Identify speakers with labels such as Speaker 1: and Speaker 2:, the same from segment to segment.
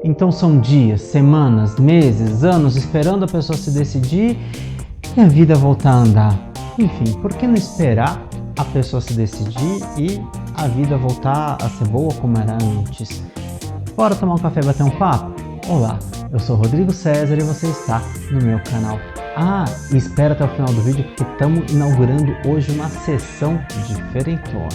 Speaker 1: Então são dias, semanas, meses, anos esperando a pessoa se decidir e a vida voltar a andar. Enfim, por que não esperar a pessoa se decidir e a vida voltar a ser boa como era antes? Bora tomar um café e bater um papo? Olá, eu sou Rodrigo César e você está no meu canal. E espera até o final do vídeo porque estamos inaugurando hoje uma sessão diferentona.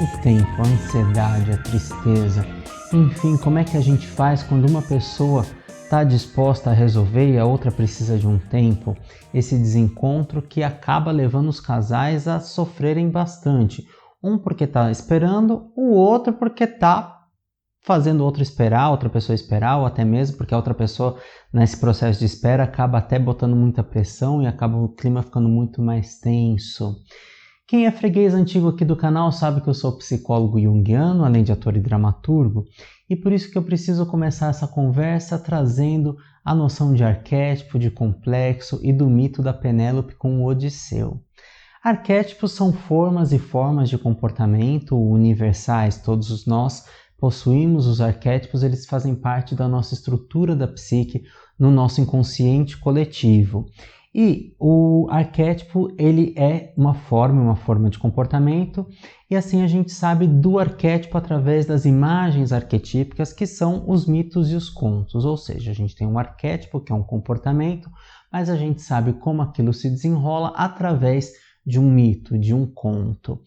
Speaker 1: O tempo, a ansiedade, a tristeza, enfim, como é que a gente faz quando uma pessoa está disposta a resolver e a outra precisa de um tempo? Esse desencontro que acaba levando os casais a sofrerem bastante. Um porque está esperando, o outro porque está fazendo o outro esperar, outra pessoa esperar, ou até mesmo porque a outra pessoa, nesse processo de espera, acaba até botando muita pressão e acaba o clima ficando muito mais tenso. Quem é freguês antigo aqui do canal sabe que eu sou psicólogo junguiano, além de ator e dramaturgo, e por isso que eu preciso começar essa conversa trazendo a noção de arquétipo, de complexo e do mito da Penélope com o Odisseu. Arquétipos são formas e formas de comportamento universais, todos nós possuímos os arquétipos, eles fazem parte da nossa estrutura da psique, no nosso inconsciente coletivo. E o arquétipo, ele é uma forma de comportamento, e assim a gente sabe do arquétipo através das imagens arquetípicas, que são os mitos e os contos. Ou seja, a gente tem um arquétipo, que é um comportamento, mas a gente sabe como aquilo se desenrola através de um mito, de um conto.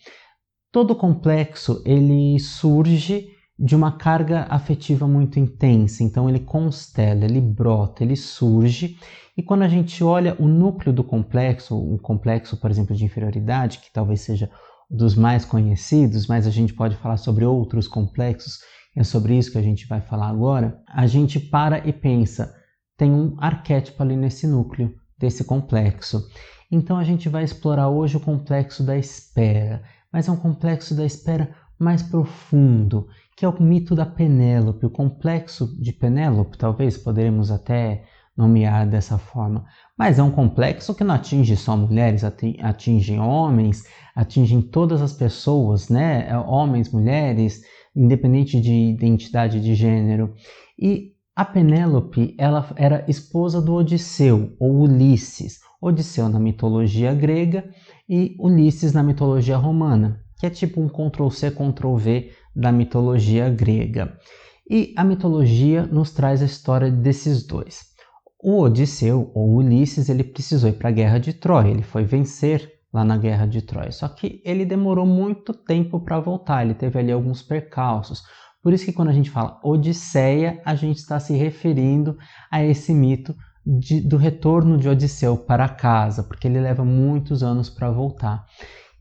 Speaker 1: Todo complexo, ele surge de uma carga afetiva muito intensa, então ele constela, ele brota, ele surge, e quando a gente olha o núcleo do complexo, um complexo, por exemplo, de inferioridade, que talvez seja dos mais conhecidos, mas a gente pode falar sobre outros complexos, é sobre isso que a gente vai falar agora, a gente para e pensa, tem um arquétipo ali nesse núcleo desse complexo. Então a gente vai explorar hoje o complexo da espera, mas é um complexo da espera mais profundo, que é o mito da Penélope, o complexo de Penélope, talvez poderemos até nomear dessa forma, mas é um complexo que não atinge só mulheres, atinge homens, atinge todas as pessoas, né? Homens, mulheres, independente de identidade de gênero. E a Penélope, ela era esposa do Odisseu, ou Ulisses. Odisseu na mitologia grega e Ulisses na mitologia romana, que é tipo um Ctrl+C, Ctrl+V da mitologia grega. E a mitologia nos traz a história desses dois. O Odisseu, ou Ulisses, ele precisou ir para a Guerra de Troia, ele foi vencer lá na Guerra de Troia, só que ele demorou muito tempo para voltar, ele teve ali alguns percalços. Por isso que quando a gente fala Odisseia, a gente está se referindo a esse mito do retorno de Odisseu para casa, porque ele leva muitos anos para voltar.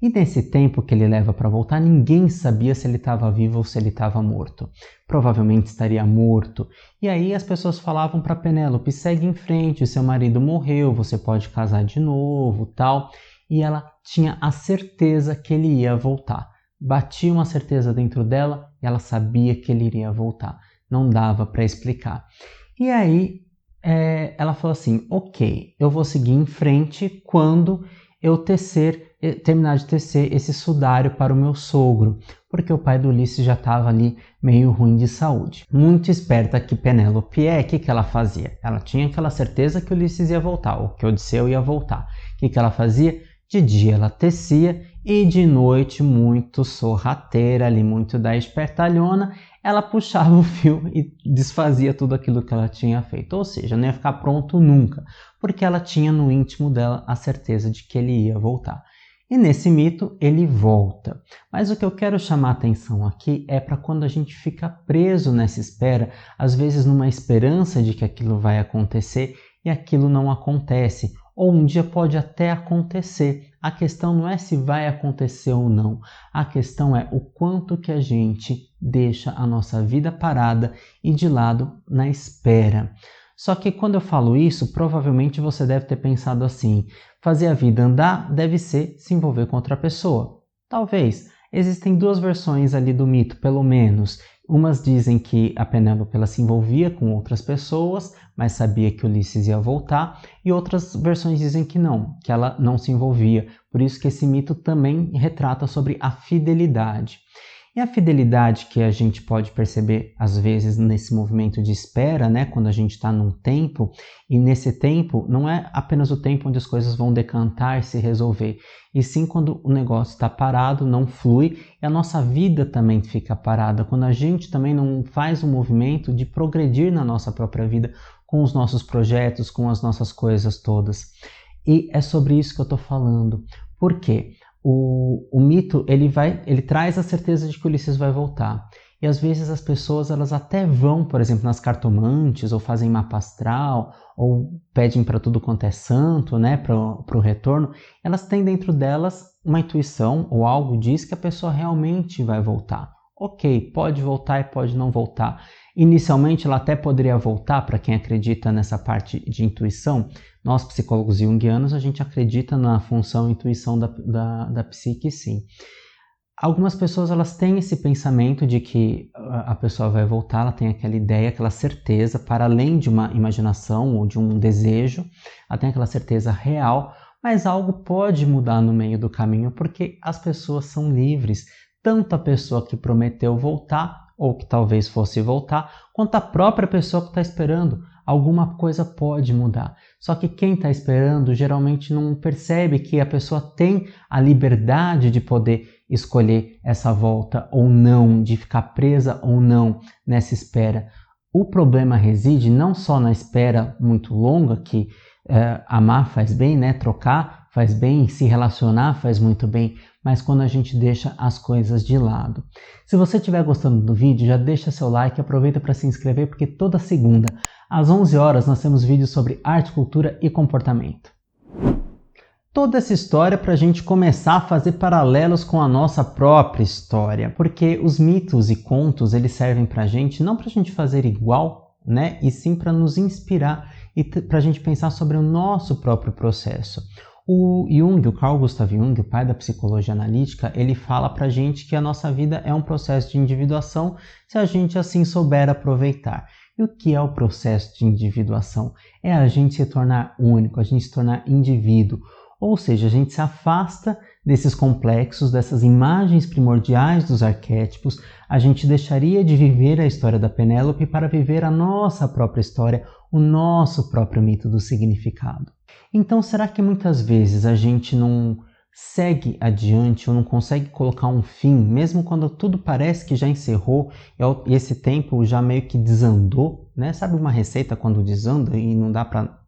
Speaker 1: E nesse tempo que ele leva para voltar, ninguém sabia se ele estava vivo ou se ele estava morto. Provavelmente estaria morto. E aí as pessoas falavam para Penélope, segue em frente, seu marido morreu, você pode casar de novo, tal. E ela tinha a certeza que ele ia voltar. Batia uma certeza dentro dela e ela sabia que ele iria voltar. Não dava para explicar. E aí ela falou assim, ok, eu vou seguir em frente quando eu terminar de tecer esse sudário para o meu sogro, porque o pai do Ulisses já estava ali meio ruim de saúde. Muito esperta que Penélope o que ela fazia? Ela tinha aquela certeza que Ulisses ia voltar, ou que Odisseu ia voltar. O que ela fazia? De dia ela tecia e de noite, muito sorrateira ali, muito da espertalhona, ela puxava o fio e desfazia tudo aquilo que ela tinha feito. Ou seja, não ia ficar pronto nunca, porque ela tinha no íntimo dela a certeza de que ele ia voltar. E nesse mito, ele volta. Mas o que eu quero chamar a atenção aqui é para quando a gente fica preso nessa espera, às vezes numa esperança de que aquilo vai acontecer e aquilo não acontece. Ou um dia pode até acontecer. A questão não é se vai acontecer ou não. A questão é o quanto que a gente deixa a nossa vida parada e de lado na espera. Só que quando eu falo isso, provavelmente você deve ter pensado assim, fazer a vida andar deve ser se envolver com outra pessoa. Talvez. Existem duas versões ali do mito, pelo menos. Umas dizem que a Penélope ela se envolvia com outras pessoas, mas sabia que Ulisses ia voltar, e outras versões dizem que ela não se envolvia. Por isso que esse mito também retrata sobre a fidelidade. E a fidelidade que a gente pode perceber, às vezes, nesse movimento de espera, né? Quando a gente está num tempo, e nesse tempo não é apenas o tempo onde as coisas vão decantar e se resolver, e sim quando o negócio está parado, não flui, e a nossa vida também fica parada, quando a gente também não faz um movimento de progredir na nossa própria vida, com os nossos projetos, com as nossas coisas todas. E é sobre isso que eu estou falando. Por quê? O mito ele traz a certeza de que Ulisses vai voltar. E às vezes as pessoas elas até vão, por exemplo, nas cartomantes, ou fazem mapa astral, ou pedem para tudo quanto é santo, né, para o retorno. Elas têm dentro delas uma intuição, ou algo diz que a pessoa realmente vai voltar. Ok, pode voltar e pode não voltar. Inicialmente ela até poderia voltar, para quem acredita nessa parte de intuição. Nós, psicólogos junguianos, a gente acredita na função e intuição da psique, sim. Algumas pessoas elas têm esse pensamento de que a pessoa vai voltar, ela tem aquela ideia, aquela certeza, para além de uma imaginação ou de um desejo, ela tem aquela certeza real, mas algo pode mudar no meio do caminho, porque as pessoas são livres, tanto a pessoa que prometeu voltar, ou que talvez fosse voltar, quanto a própria pessoa que está esperando. Alguma coisa pode mudar. Só que quem está esperando geralmente não percebe que a pessoa tem a liberdade de poder escolher essa volta ou não, de ficar presa ou não nessa espera. O problema reside não só na espera muito longa, que amar faz bem, né? Trocar faz bem, se relacionar faz muito bem, mas quando a gente deixa as coisas de lado. Se você estiver gostando do vídeo, já deixa seu like e aproveita para se inscrever, porque toda segunda, às 11 horas, nós temos vídeos sobre arte, cultura e comportamento. Toda essa história para a gente começar a fazer paralelos com a nossa própria história, porque os mitos e contos eles servem para a gente não para a gente fazer igual, né? E sim para nos inspirar e para a gente pensar sobre o nosso próprio processo. O Jung, o Carl Gustav Jung, o pai da psicologia analítica, ele fala pra gente que a nossa vida é um processo de individuação se a gente assim souber aproveitar. E o que é o processo de individuação? É a gente se tornar único, a gente se tornar indivíduo. Ou seja, a gente se afasta desses complexos, dessas imagens primordiais dos arquétipos, a gente deixaria de viver a história da Penélope para viver a nossa própria história, o nosso próprio mito do significado. Então, será que muitas vezes a gente não segue adiante ou não consegue colocar um fim, mesmo quando tudo parece que já encerrou e esse tempo já meio que desandou, né? Sabe uma receita quando desanda e não dá para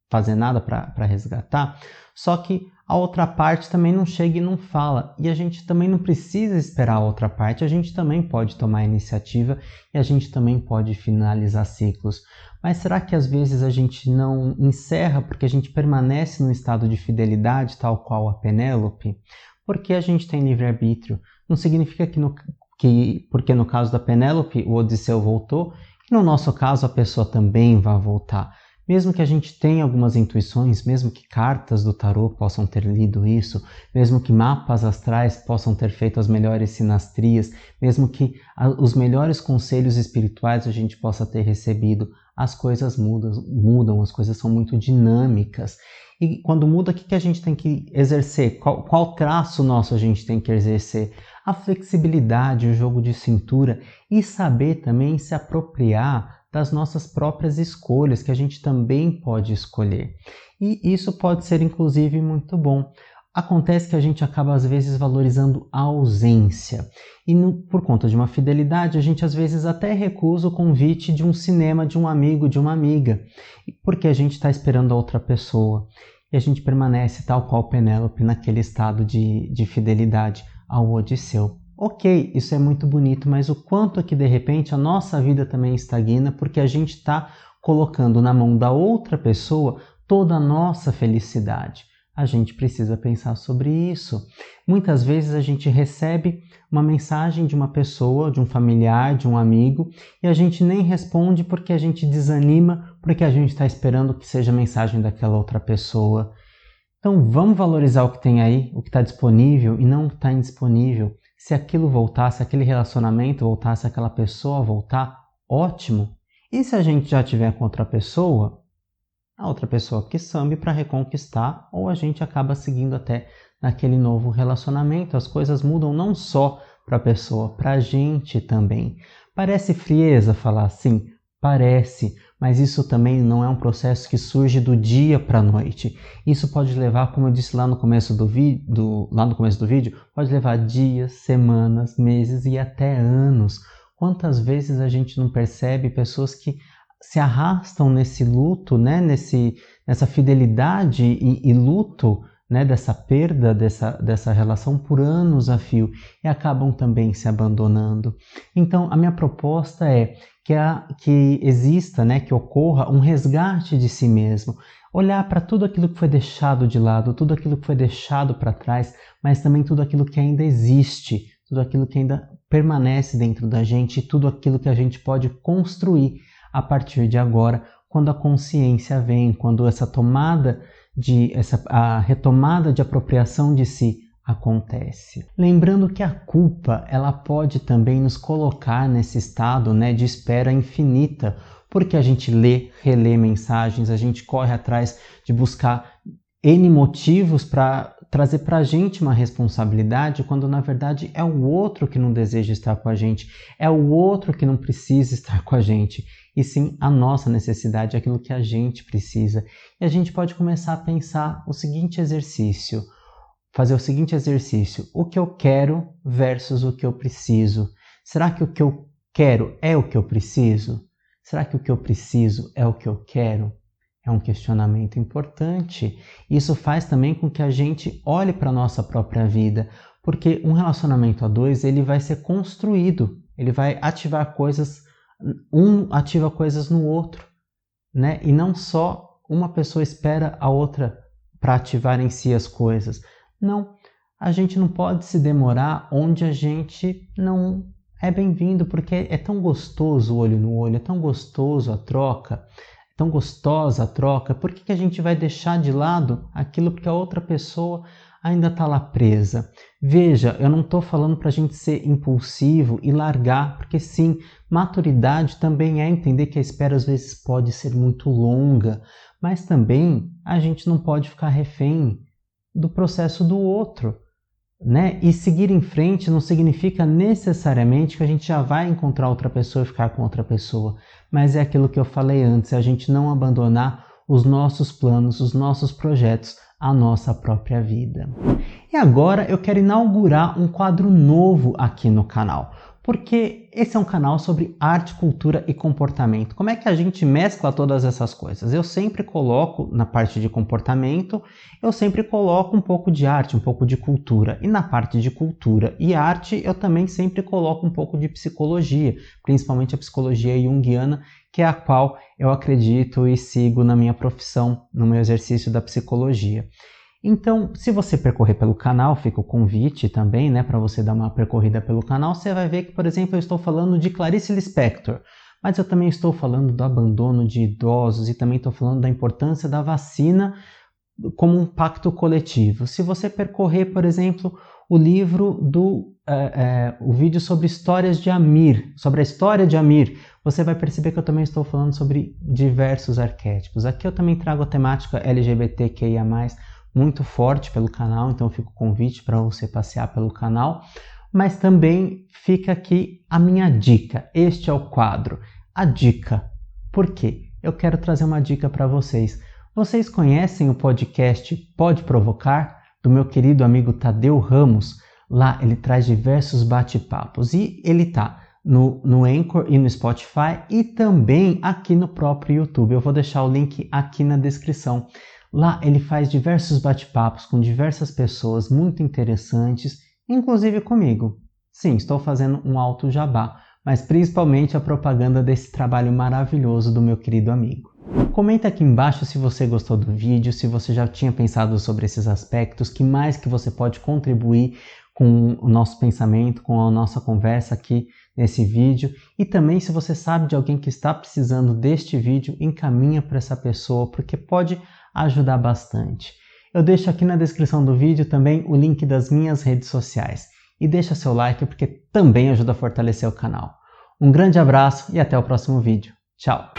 Speaker 1: fazer nada para resgatar? Só que a outra parte também não chega e não fala. E a gente também não precisa esperar a outra parte, a gente também pode tomar a iniciativa e a gente também pode finalizar ciclos. Mas será que às vezes a gente não encerra porque a gente permanece num estado de fidelidade, tal qual a Penélope? Porque a gente tem livre-arbítrio. Não significa porque no caso da Penélope o Odisseu voltou, que no nosso caso a pessoa também vai voltar. Mesmo que a gente tenha algumas intuições, mesmo que cartas do tarô possam ter lido isso, mesmo que mapas astrais possam ter feito as melhores sinastrias, mesmo que os melhores conselhos espirituais a gente possa ter recebido, as coisas mudam, as coisas são muito dinâmicas. E quando muda, o que a gente tem que exercer? Qual traço nosso a gente tem que exercer? A flexibilidade, o jogo de cintura e saber também se apropriar das nossas próprias escolhas, que a gente também pode escolher. E isso pode ser, inclusive, muito bom. Acontece que a gente acaba, às vezes, valorizando a ausência. E por conta de uma fidelidade, a gente, às vezes, até recusa o convite de um cinema de um amigo, de uma amiga, porque a gente está esperando a outra pessoa. E a gente permanece, tal qual Penélope, naquele estado de fidelidade ao Odisseu. Ok, isso é muito bonito, mas o quanto que de repente a nossa vida também estagna porque a gente está colocando na mão da outra pessoa toda a nossa felicidade. A gente precisa pensar sobre isso. Muitas vezes a gente recebe uma mensagem de uma pessoa, de um familiar, de um amigo, e a gente nem responde porque a gente desanima, porque a gente está esperando que seja a mensagem daquela outra pessoa. Então vamos valorizar o que tem aí, o que está disponível e não o que está indisponível. Se aquilo voltasse, aquele relacionamento voltasse, aquela pessoa voltar, ótimo. E se a gente já tiver com outra pessoa, a outra pessoa que sambe para reconquistar, ou a gente acaba seguindo até naquele novo relacionamento. As coisas mudam não só para a pessoa, para a gente também. Parece frieza falar assim? Parece, mas isso também não é um processo que surge do dia para a noite. Isso pode levar, como eu disse lá no começo do vídeo, pode levar dias, semanas, meses e até anos. Quantas vezes a gente não percebe pessoas que se arrastam nesse luto, né? Nessa fidelidade e luto, né? Dessa perda, dessa relação por anos a fio e acabam também se abandonando. Então, a minha proposta é que exista, né, que ocorra um resgate de si mesmo, olhar para tudo aquilo que foi deixado de lado, tudo aquilo que foi deixado para trás, mas também tudo aquilo que ainda existe, tudo aquilo que ainda permanece dentro da gente, tudo aquilo que a gente pode construir a partir de agora, quando a consciência vem, quando a retomada de apropriação de si acontece. Lembrando que a culpa, ela pode também nos colocar nesse estado, né, de espera infinita, porque a gente relê mensagens, a gente corre atrás de buscar N motivos para trazer para a gente uma responsabilidade, quando na verdade é o outro que não deseja estar com a gente, é o outro que não precisa estar com a gente, e sim a nossa necessidade, aquilo que a gente precisa. E a gente pode começar a pensar o seguinte exercício, fazer o seguinte exercício: o que eu quero versus o que eu preciso. Será que o que eu quero é o que eu preciso? Será que o que eu preciso é o que eu quero? É um questionamento importante. Isso faz também com que a gente olhe para a nossa própria vida, porque um relacionamento a dois, ele vai ser construído, ele vai ativar coisas, um ativa coisas no outro, né? E não só uma pessoa espera a outra para ativar em si as coisas. Não, a gente não pode se demorar onde a gente não é bem-vindo, porque é tão gostoso o olho no olho, é tão gostoso a troca, é tão gostosa a troca. Por que a gente vai deixar de lado aquilo porque a outra pessoa ainda está lá presa? Veja, eu não estou falando para a gente ser impulsivo e largar, porque sim, maturidade também é entender que a espera às vezes pode ser muito longa, mas também a gente não pode ficar refém do processo do outro, né? E seguir em frente não significa necessariamente que a gente já vai encontrar outra pessoa e ficar com outra pessoa, mas é aquilo que eu falei antes, a gente não abandonar os nossos planos, os nossos projetos, a nossa própria vida. E agora eu quero inaugurar um quadro novo aqui no canal, porque esse é um canal sobre arte, cultura e comportamento. Como é que a gente mescla todas essas coisas? Eu sempre coloco na parte de comportamento, eu sempre coloco um pouco de arte, um pouco de cultura. E na parte de cultura e arte, eu também sempre coloco um pouco de psicologia, principalmente a psicologia junguiana, que é a qual eu acredito e sigo na minha profissão, no meu exercício da psicologia. Então, se você percorrer pelo canal, fica o convite também, né, para você dar uma percorrida pelo canal, você vai ver que, por exemplo, eu estou falando de Clarice Lispector, mas eu também estou falando do abandono de idosos e também estou falando da importância da vacina como um pacto coletivo. Se você percorrer, por exemplo, o livro o vídeo sobre histórias de Amir, sobre a história de Amir, você vai perceber que eu também estou falando sobre diversos arquétipos. Aqui eu também trago a temática LGBTQIA+, muito forte pelo canal, então fica o convite para você passear pelo canal, mas também fica aqui a minha dica. Este é o quadro, a dica. Por quê? Eu quero trazer uma dica para vocês. Vocês conhecem o podcast Pode Provocar, do meu querido amigo Tadeu Ramos? Lá ele traz diversos bate-papos e ele está no Anchor e no Spotify e também aqui no próprio YouTube. Eu vou deixar o link aqui na descrição. Lá ele faz diversos bate-papos com diversas pessoas muito interessantes, inclusive comigo. Sim, estou fazendo um alto jabá, mas principalmente a propaganda desse trabalho maravilhoso do meu querido amigo. Comenta aqui embaixo se você gostou do vídeo, se você já tinha pensado sobre esses aspectos, que mais que você pode contribuir com o nosso pensamento, com a nossa conversa aqui nesse vídeo. E também, se você sabe de alguém que está precisando deste vídeo, encaminha para essa pessoa, porque pode ajudar bastante. Eu deixo aqui na descrição do vídeo também o link das minhas redes sociais. E deixa seu like, porque também ajuda a fortalecer o canal. Um grande abraço e até o próximo vídeo. Tchau!